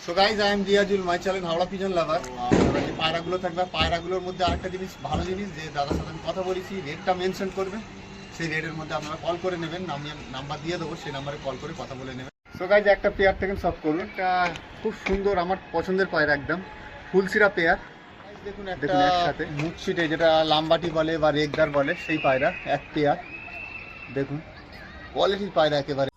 So guys I am Riazul, my channel Howrah pigeon লাভার। আপনারা যে পায়রাগুলো থাকবে, পায়রাগুলোর মধ্যে আরেকটা জিনিস, ভালো জিনিস, যে দাদার সাথে আমি কথা বলেছি, রেটটা মেনশন করবে। সেই রেটের মধ্যে আপনারা কল করে নেবেন, আমি নাম্বার দিয়ে দেবো, সেই নাম্বারে কল করে কথা বলে নেবেন। সো গাইজ একটা পেয়ার থেকে সব করুন, একটা খুব সুন্দর আমার পছন্দের পায়রা, একদম ফুলসিরা পেয়ার। দেখুন একসাথে মুখছিটে, যেটা লাম্বাটি বলে বা রেগদার বলে, সেই পায়রা এক পেয়ার। দেখুন কোয়ালিটির পায়রা একেবারে।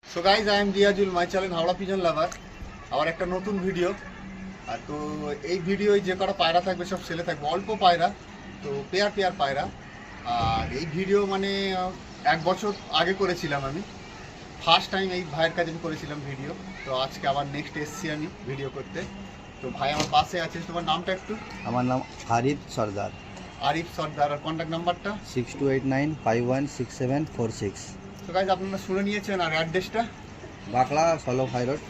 So guys I am Riazul, my channel Howrah pigeon লাভার। আবার একটা নতুন ভিডিও। আর তো এই ভিডিওয় যে কটা পায়রা থাকবে সব সেলে থাকবে, অল্প পায়রা, তো পেয়ার পেয়ার পায়রা। আর এই ভিডিও মানে 1 বছর আগে করেছিলাম আমি, ফার্স্ট টাইম এই ভাইয়ের কাছে আমি করেছিলাম ভিডিও। তো আজকে আবার নেক্সট এসছি আমি ভিডিও করতে। তো ভাই আমার পাশে আছে, তোমার নামটা একটু? আমার নাম আরিফ সর্দার। আরিফ সর্দার। আর কন্ট্যাক্ট নাম্বারটা? 6289516746। তো গাইজ আপনারা শুনে নিয়েছেন। আর অ্যাড্রেসটা? Bankra সলোফাই road.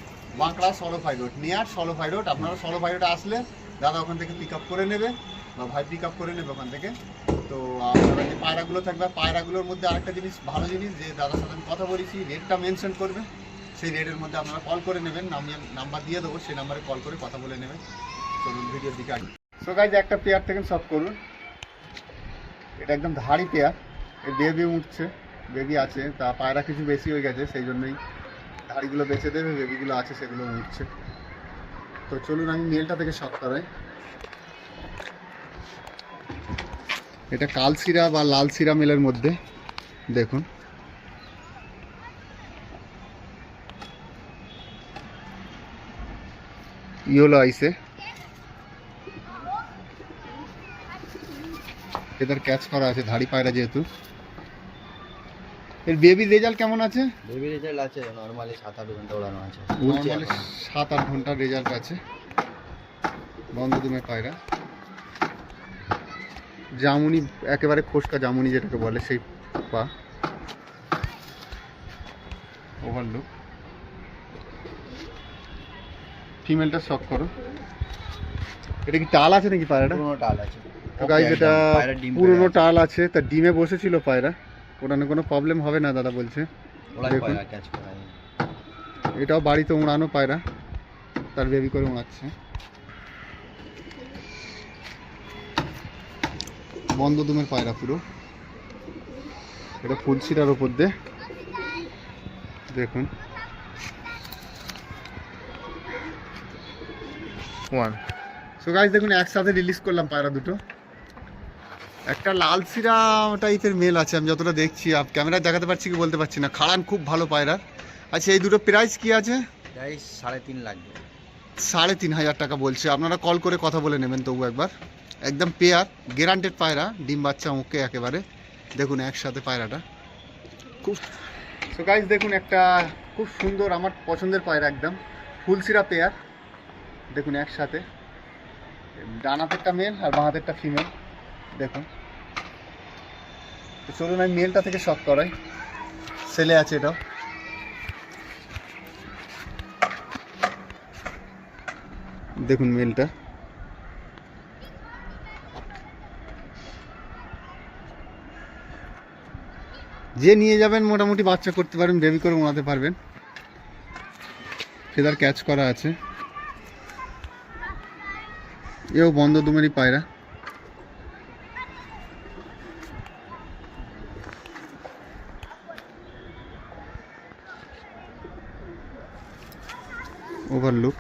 Bankra সলোফাই road, near সলোফাই road. আপনারা সলোফাই রোডে আসলে দাদা ওখান থেকে পিক আপ করে নেবে, বা ভাই পিক আপ করে নেবে ওখান থেকে। তো আপনারা যে পায়রাগুলো থাকবে, পায়রাগুলোর মধ্যে আরেকটা জিনিস, ভালো জিনিস, যে দাদার সাথে আমি কথা বলেছি, রেটটা মেনশন করবে। সেই রেটের মধ্যে আপনারা কল করে নেবেন, আমি নাম্বার দিয়ে দেবো, সেই নাম্বারে কল করে কথা বলে নেবেন। চলুন ভিডিওর দিকে আগে। সো গাইজ একটা পেয়ার থেকে সব করুন, এটা একদম ধাড়ি পেয়ার। এর বেবি উঠছে, বেবি আছে, তা পায়রা কিছু বেশি হয়ে গেছে, সেই জন্যই ধাড়িগুলো বেঁচে দেবে, বেবিগুলো আছে সেগুলো উঠছে। তো চলুন আমি মেলটা থেকে শখ করাই। এটা কালশিরা বা লালশিরা মেলের মধ্যে, দেখুন ইয়েলো আইসে এদের ক্যাচ করা আছে, ধাড়ি পায়রা যেহেতু। এর বেবির রেজাল্ট কেমন আছে? বেবি রেজাল্ট আছে, নরমালি 7-8 ঘন্টা ওড়ানো আছে। নর্মালি 7-8 ঘন্টার রেজাল্ট আছে। বন্ধদুমের পায়রা, জামুনি, একেবারে খোসকা জামুনি যেটাকে বলে, সেই পা। ওভারলুক। ফিমেলটা শক করো। এটা কি টাল আছে নাকি পায়রাটা? পুরোনো টাল আছে। তো গাইস এটা পুরোনো টাল আছে, তা ডিমে বসেছিল পায়রা, ওটানে কোনো প্রবলেম হবে না দাদা বলছে। দেখুন এটাও বাড়িতে উড়ানো পায়রা, তার বেবি করে উড়াচ্ছে। বন্ধদুমের পায়রা পুরো, এটা ফুলশিরার ওপর দিয়ে, দেখুন। সো গাইস দেখুন একসাথে রিলিজ করলাম পায়রা দুটো। একটা লালশিরা টাইপের মেল আছে, আমি যতটা দেখছি, ক্যামেরায় দেখাতে পারছি কি বলতে পারছি না। খাড়ান খুব ভালো পায়রা। আচ্ছা এই দুটো প্রাইস কি আছে? প্রাইস 3.5 লাখ। 3,500 টাকা বলছে। আপনারা কল করে কথা বলে নেবেন তবু একবার। একদম পেয়ার, গ্যারান্টেড পায়রা, ডিম বাচ্চা ওকে একেবারে। দেখুন একসাথে পায়রাটা খুব। সো গাইস দেখুন একটা খুব সুন্দর আমার পছন্দের পায়রা, একদম ফুলশিরা পেয়ার। দেখুন একসাথে, ডান হাতেরটা মেল আর বাঁ হাতেরটা ফিমেল, দেখুন। তো চলুন আমি মেলটা থেকে শক করাই, সেলে আছে এটাও। দেখুন মেলটা, যে নিয়ে যাবেন মোটামুটি বাচ্চা করতে পারবেন, বেবি করে উড়াতে পারবেন। ফেদার ক্যাচ করা আছে। এও বন্ধদুমেরই পায়রা। ওভারলুক।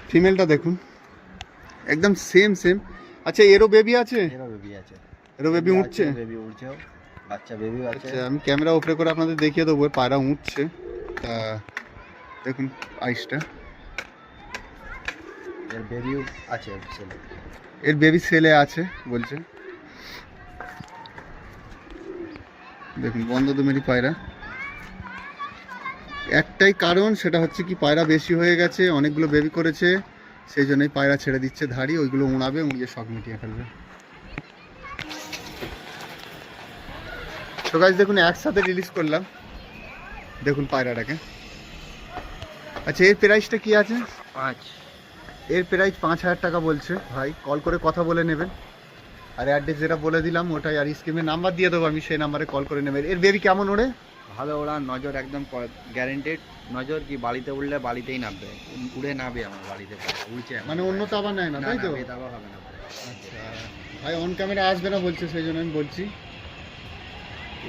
ফিমেলটা দেখুন একদম সেম। আচ্ছা এরও বেবি আছে? এরও বেবি উঠছে? বেবি উঠছে, বাচ্চা বেবি আছে। আচ্ছা আমি ক্যামেরা উপরে করে আপনাদের দেখিয়ে দেবো, পায়রা উঠছে। তা দেখুন আইসটা, এর বেবিও আছে সেলে। এর বেবি সেলে আছে বলছে। দেখুন বন্ধদুমেরই পায়রা। একটাই কারণ, সেটা হচ্ছে কি পায়রা বেশি হয়ে গেছে, অনেকগুলো বেবি করেছে, সেই জন্যই পায়রা ছেড়ে দিচ্ছে ধাড়ি, ওইগুলো উড়াবে, উড়িয়ে শখ মিটিয়ে ফেলবে। তো গাইস দেখুন একসাথে রিলিজ করলাম, দেখুন পায়রাটাকে। আচ্ছা, এর প্রাইসটা কি আছে? 5। এর প্রাইস 5,000 টাকা বলছে ভাই। কল করে কথা বলে নেবেন। আর অ্যাড্রেস যেটা বলে দিলাম ওটাই, আর স্ক্রিনে নাম্বার দিয়ে দেবো আমি, সেই নাম্বারে কল করে নেবেন। এর বেবি কেমন ওড়ে? ভালো ওরা, নজর একদম গ্যারেন্টেড। নজর কি বাড়িতে উঠলে বাড়িতেই নামবে, উড়ে নামবে আমার বাড়িতে, উড়ছে মানে অন্য তো আবার নেয় না, তাই তো? দাবা হবে না। আচ্ছা ভাই, অন ক্যামেরা আসবে না বলছে, সেই জন্য আমি বলছি।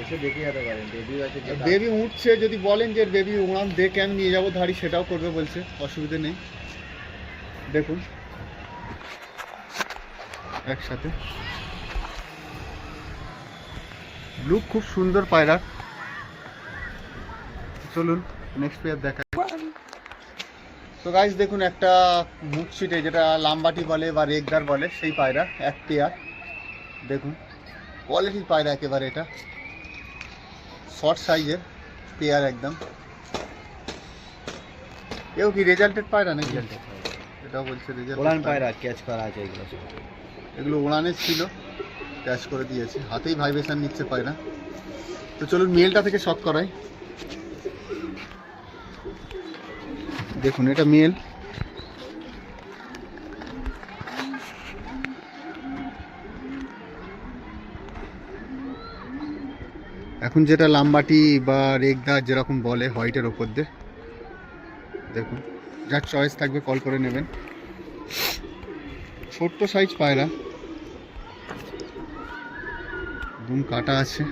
এসে দেখে যেতে পারেন, বেবি আছে। বেবি উঠছে, যদি বলেন যে বেবি উড়ান দেখে আমি নিয়ে যাবো ধাড়ি, সেটাও করবে বলছে, অসুবিধা নেই। দেখুন একসাথে লুক খুব সুন্দর পায়রা। চলুন নেক্সট পেয়ার দেখা। তো গাইস দেখুন, একটা মুখছিটে যেটা লাম্বাটি বলে বা রেগদার বলে, সেই পায়রা এক পেয়ার। দেখুন কোয়ালিটির পায়রা একেবারে, এটা শর্ট সাইজের পেয়ার একদম। এও কি রেজাল্টেড পায়রা নাকি? এটাও বলছে রেজাল্ট। ওলান পায়রা ক্যাচ করা আছে এগুলো, এগুলো ওড়ানের ছিল, ক্যাচ করে দিয়েছে, হাতেই ভাইব্রেশন নিচ্ছে পায়রা। তো চলুন মেলটা থেকে শক করাই। দেখুন এটা মেল। এখন যেটা লাম্বাটি বা রেগদা যেরকম বলে, হোয়াইটের ওপর দিয়ে, দেখুন যার চয়েস থাকবে কল করে নেবেন। ছোট্ট সাইজ পায়রা, দুম কাটা আছে।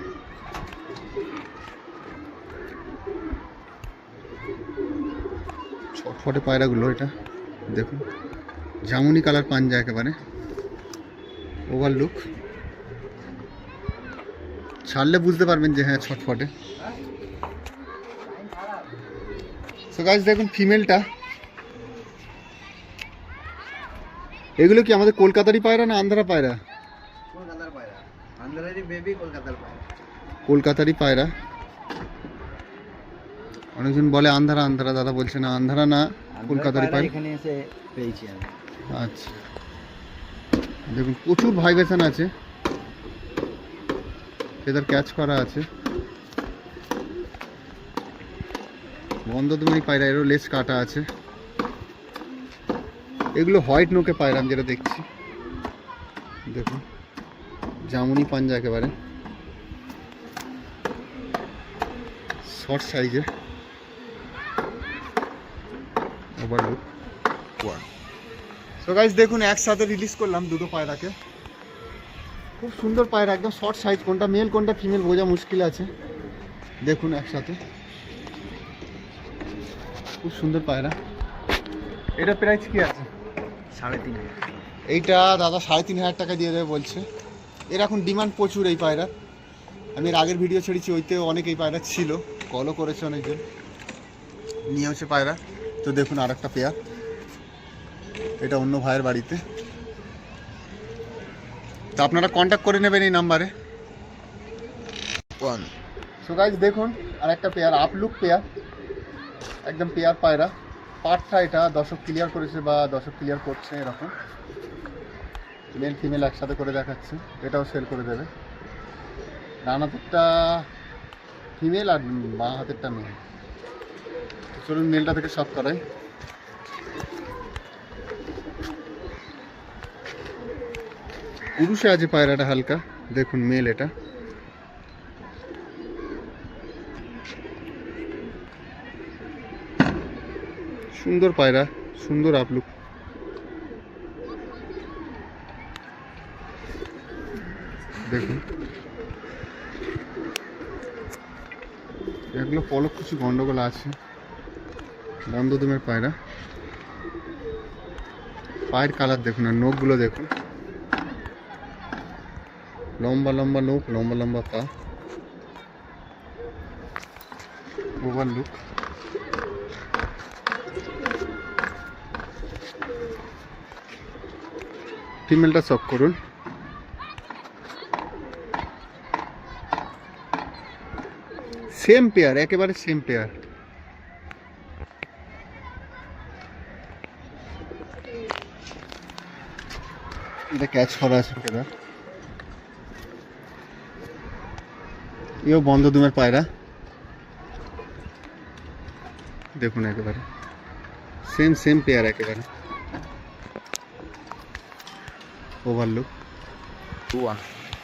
ছটফটে পায়রাগুলো, এটা দেখুন জামুনি কালার পাঞ্জা, একেবারে ওভার লুক। ছাড়লে বুঝতে পারবেন যে হ্যাঁ ছটফটে। সো গাইস দেখুন ফিমেলটা। এগুলো কি আমাদের কলকাতারই পায়রা না আন্ধ্রা পায়রা? কলকাতার পায়রা, আন্ধ্রারই বেবি, কলকাতার পায়রা। কলকাতারই পায়রা। অনেকজন বলে আন্ধ্রা আন্ধ্রা, দাদা বলছে না আন্ধ্রা না, কলকাতারই পায়রা। এখানে এসে পেয়েছি আমি। আচ্ছা দেখুন প্রচুর ভাইব্রেশন আছে, ফেদার ক্যাচ করা আছে। বন্ধ তুমি পায়রা, এরও লেস কাটা আছে। এগুলো হোয়াইট নোকে পায়রা আমি যেটা দেখছি। দেখুন জামুনি পাঞ্জা, একেবারে শর্ট সাইজে, ওভারলুক। সো গাইস দেখুন একসাথে রিলিজ করলাম দুটো পায়রাকে। খুব সুন্দর পায়রা, একদম শর্ট সাইজ। কোনটা মেল কোনটা ফিমেল বোঝা মুশকিল আছে। দেখুন একসাথে খুব সুন্দর পায়রা। এটা প্রাইস কি আছে? 3.5। এইটা দাদা 3,500 টাকা দিয়ে দেবে বলছে। এর এখন ডিমান্ড প্রচুর এই পায়রা। আমি এর আগের ভিডিও ছেড়েছি, ওইতেও অনেক এই পায়রা ছিল, কলও করেছে অনেকজন, নিয়ে হচ্ছে পায়রা। তো দেখুন আর একটা পেয়ার, এটা অন্য ভাইয়ের বাড়িতে। তো আপনারা কন্ট্যাক্ট করে নেবেন এই নাম্বারে। সো গাইস দেখুন আর একটা পেয়ার, আপলুক পেয়ার, একদম পেয়ার পায়রা। পাটটা এটা দর্শক ক্লিয়ার করেছে বা দর্শক ক্লিয়ার করছে, এরকম মেল ফিমেল একসাথে করে দেখাচ্ছে। এটাও সেল করে দেবে। ডান হাতেরটা ফিমেল আর বাঁ হাতেরটা মেল। চলুন মেলটা থেকে সব করাই। পুরুষে আছে পায়রাটা হালকা, দেখুন মেল এটা। সুন্দর পায়রা, সুন্দর আপলুক। দেখুন এগুলো পলক কিছু গন্ডগোল আছে। বন্ধদুমের পায়রা, পায়ের কালার দেখুন আর নখগুলো দেখুন, লম্বা লম্বা নখ, লম্বা লম্বা পা, ওভার লুক। ফিমেলটা চক করুন। সেম পেয়ার, একেবারে সেম পেয়ার। এটা ক্যাচ করা আছে ফেদার। এও বন্ধদুমের পায়রা, দেখুন একেবারে সেম পেয়ার একেবারে ওভারলুক।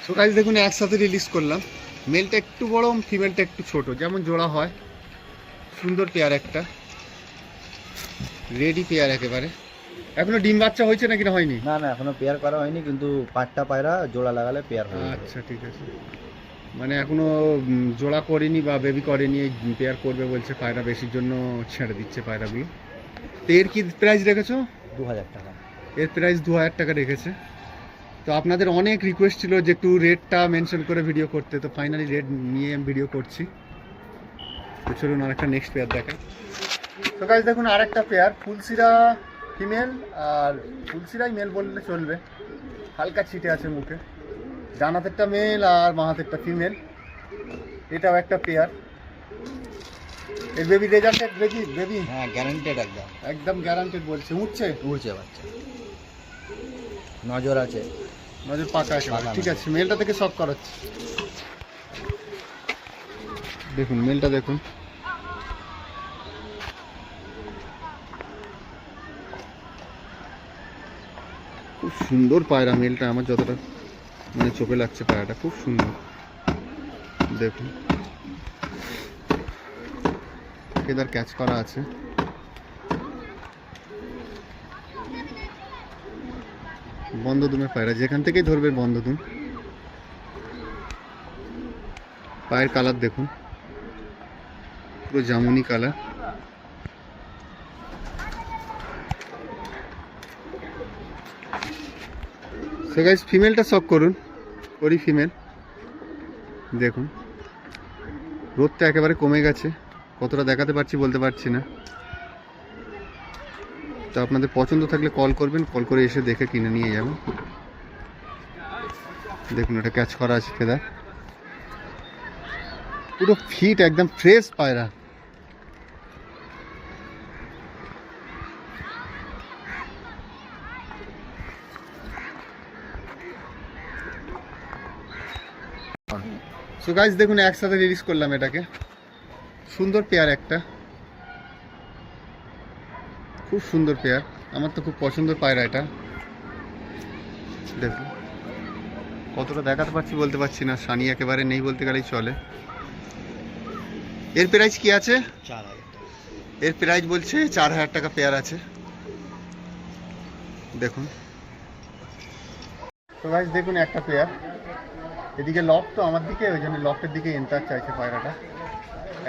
সো গাইস দেখুন একসাথে রিলিজ করলাম, মেলটা একটু বড় ফিমেলটা একটু ছোট, যেমন জোড়া হয়। সুন্দর পেয়ার একটা, রেডি পেয়ার একেবারে। এখনো ডিম বাচ্চা হয়েছে নাকি না হয়নি? না এখনো পেয়ার করা হয়নি, কিন্তু পাঁচটা পায়রা জোড়া লাগালে পেয়ার হবে। আচ্ছা ঠিক আছে, মানে এখনো জোড়া করেনি বা বেবি করেনি, পেয়ার করবে বলছে। পায়রা বেশির জন্য ছেড়ে দিচ্ছে পায়রাগুলো। তো এর কি প্রাইস রেখেছো? 2000 টাকা। এর প্রাইস 2000 টাকা রেখেছে। তো আপনাদের অনেক রিকোয়েস্ট ছিল যে একটু রেটটা মেনশন করে ভিডিও করতে, তো ফাইনালি রেট নিয়ে আমি ভিডিও করছি। তো চলুন আরেকটা নেক্সট পেয়ার দেখাই। তো গাইস দেখুন আরেকটা পেয়ার, ফুলসিরা ফিমেল আর ফুলসিরাই মেল বললে চলবে। হালকা ছিটে আছে মুখে, ডান হাতেরটা মেল আর বাঁ হাতেরটা ফিমেল। এটাও একটা পেয়ার। এর বেবি রেজাল্টেড বেবি হ্যাঁ গ্যারান্টেড একদম। একদম গ্যারান্টেড বলছে। উঠছে বাচ্চা, নজর আছে, নজর পাকা আছে। পাকা ঠিক নজর। আছে, মেলটা থেকে শক করাচ্ছি। দেখুন মেলটা দেখুন, খুব সুন্দর পায়রা মেলটা। আমার যতটা মানে চোখে লাগছে পায়রাটা খুব সুন্দর। দেখুন এদার ক্যাচ করা আছে। বন্ধ দুমের পায়রা, যেখান থেকেই ধরবে বন্ধ দুম। পায়ের কালার দেখুন, পুরো জামুনি কালার। সো গাইস ফিমেলটা শক করুন, ওরই ফিমেল। দেখুন রোদটা একেবারে কমে গেছে, কতটা দেখাতে পারছি বলতে পারছি না। তো আপনাদের পছন্দ থাকলে কল করবেন, কল করে এসে দেখে কিনে নিয়ে যাবেন। দেখুন এটা ক্যাচ করা আছে ফেদার, পুরো ফিট একদম ফ্রেশ পায়রা। সো গাইস দেখুন একসাথে রিলিজ করলাম এটাকে। সুন্দর পেয়ার একটা, খুব সুন্দর পেয়ার। আমার তো খুব পছন্দের পায়রা এটা। দেখুন কতটা দেখাতে পারছি বলতে পারছি না, সানি একেবারে নেই বলতে গেলেই চলে। এর প্রাইস কি আছে? 4000 টাকা। এর প্রাইস বলছে 4000 টাকা পেয়ার আছে। দেখুন তো গাইস দেখুন একটা পেয়ার, এদিকে লক তো আমার দিকে, ওই জন্য লকের দিকে এন্টার চাইছে পায়রাটা।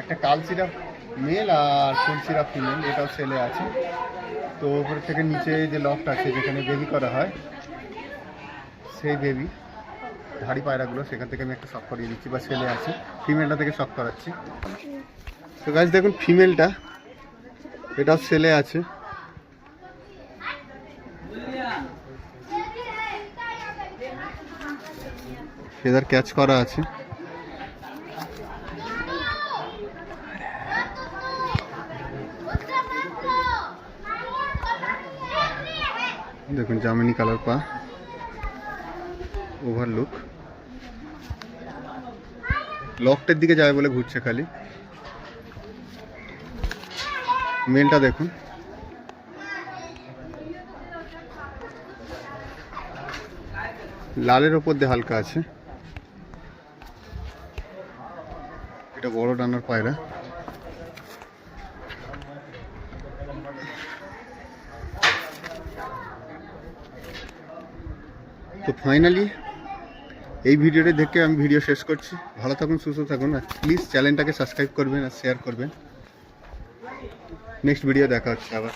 একটা কালচিরা মেল আর ফুলচিরা ফিমেল, এটাও সেলে আছে। তো উপর থেকে নিচে যে লকটা আছে যেখানে বেবি করা হয়, সেই বেবি ধাড়ি পায়রাগুলো, সেখান থেকে আমি একটা শক করিয়ে দিচ্ছি বা সেলে আছে। ফিমেলটা থেকে শক করাচ্ছি। তো গাইস দেখুন ফিমেলটা, এটাও সেলে আছে। ফেদার ক্যাচ করা আছে। দেখুন জামিনি কালার পা, ওভারলুক। লকটের দিকে যাবে বলে ঘুরছে খালি। মেলটা দেখুন, লালের ওপর দিয়ে হালকা আছে। এটা বড় ডানার পায়রা। তো ফাইনালি এই ভিডিওটা দেখে আমি ভিডিও শেষ করছি। ভালো থাকুন, সুস্থ থাকুন, আর প্লিজ চ্যানেলটাকে সাবস্ক্রাইব করবেন আর শেয়ার করবেন। নেক্সট ভিডিও দেখা হচ্ছে আবার।